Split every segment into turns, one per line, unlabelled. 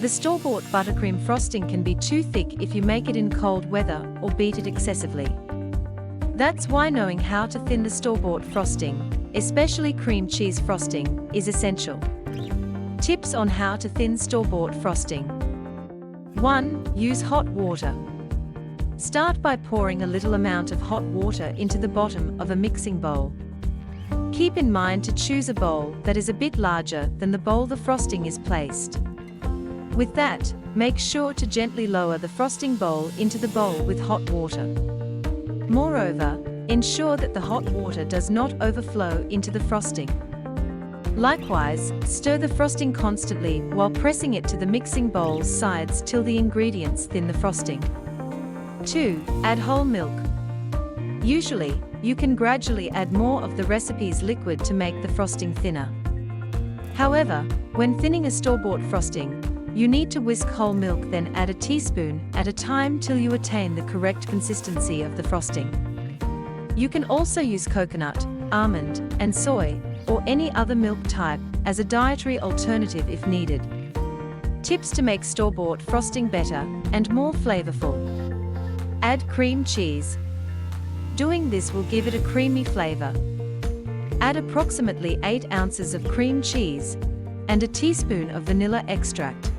The store-bought buttercream frosting can be too thick if you make it in cold weather or beat it excessively. That's why knowing how to thin the store-bought frosting, especially cream cheese frosting, is essential. Tips on how to thin store-bought frosting. 1. Use hot water. Start by pouring a little amount of hot water into the bottom of a mixing bowl. Keep in mind to choose a bowl that is a bit larger than the bowl the frosting is placed. With that, make sure to gently lower the frosting bowl into the bowl with hot water. Moreover, ensure that the hot water does not overflow into the frosting. Likewise, stir the frosting constantly while pressing it to the mixing bowl's sides till the ingredients thin the frosting. 2. Add whole milk. Usually, you can gradually add more of the recipe's liquid to make the frosting thinner. However, when thinning a store-bought frosting, you need to whisk whole milk, then add a teaspoon at a time till you attain the correct consistency of the frosting. You can also use coconut, almond, and soy, or any other milk type, as a dietary alternative if needed. Tips to make store-bought frosting better and more flavorful. Add cream cheese. Doing this will give it a creamy flavor. Add approximately 8 ounces of cream cheese and a teaspoon of vanilla extract.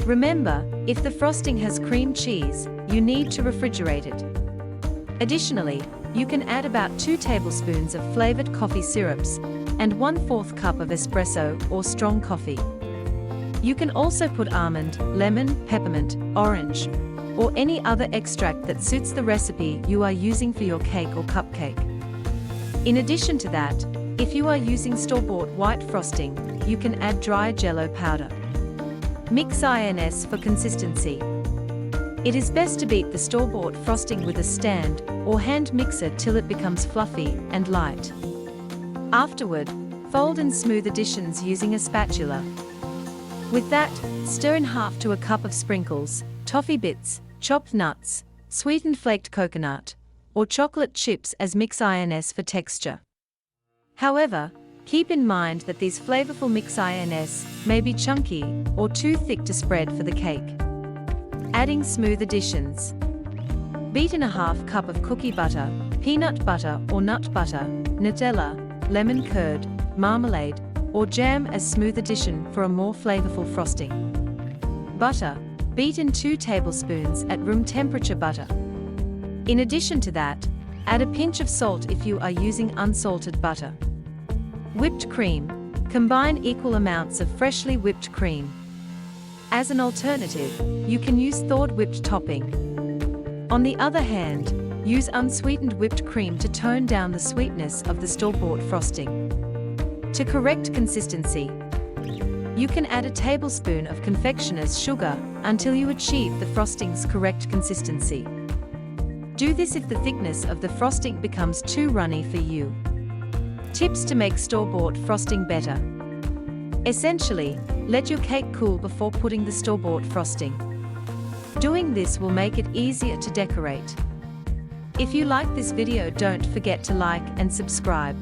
Remember, if the frosting has cream cheese, you need to refrigerate it. Additionally, you can add about 2 tablespoons of flavored coffee syrups and 1/4 cup of espresso or strong coffee. You can also put almond, lemon, peppermint, orange, or any other extract that suits the recipe you are using for your cake or cupcake. In addition to that, if you are using store-bought white frosting, you can add dry Jell-O powder. Mix ins for consistency. It is best to beat the store-bought frosting with a stand or hand mixer till it becomes fluffy and light. Afterward, fold and smooth additions using a spatula. With that, stir in half to a cup of sprinkles, toffee bits, chopped nuts, sweetened flaked coconut, or chocolate chips as mix ins for texture. However, keep in mind that these flavorful mix ins may be chunky or too thick to spread for the cake. Adding smooth additions. Beat in a half cup of cookie butter, peanut butter or nut butter, Nutella, lemon curd, marmalade, or jam as smooth addition for a more flavorful frosting. Butter. Beat in 2 tablespoons at room temperature butter. In addition to that, add a pinch of salt if you are using unsalted butter. Whipped cream. Combine equal amounts of freshly whipped cream. As an alternative, you can use thawed whipped topping. On the other hand, use unsweetened whipped cream to tone down the sweetness of the store-bought frosting. To correct consistency, you can add a tablespoon of confectioner's sugar until you achieve the frosting's correct consistency. Do this if the thickness of the frosting becomes too runny for you. Tips to make store-bought frosting better. Essentially, let your cake cool before putting the store-bought frosting. Doing this will make it easier to decorate. If you like this video, don't forget to like and subscribe.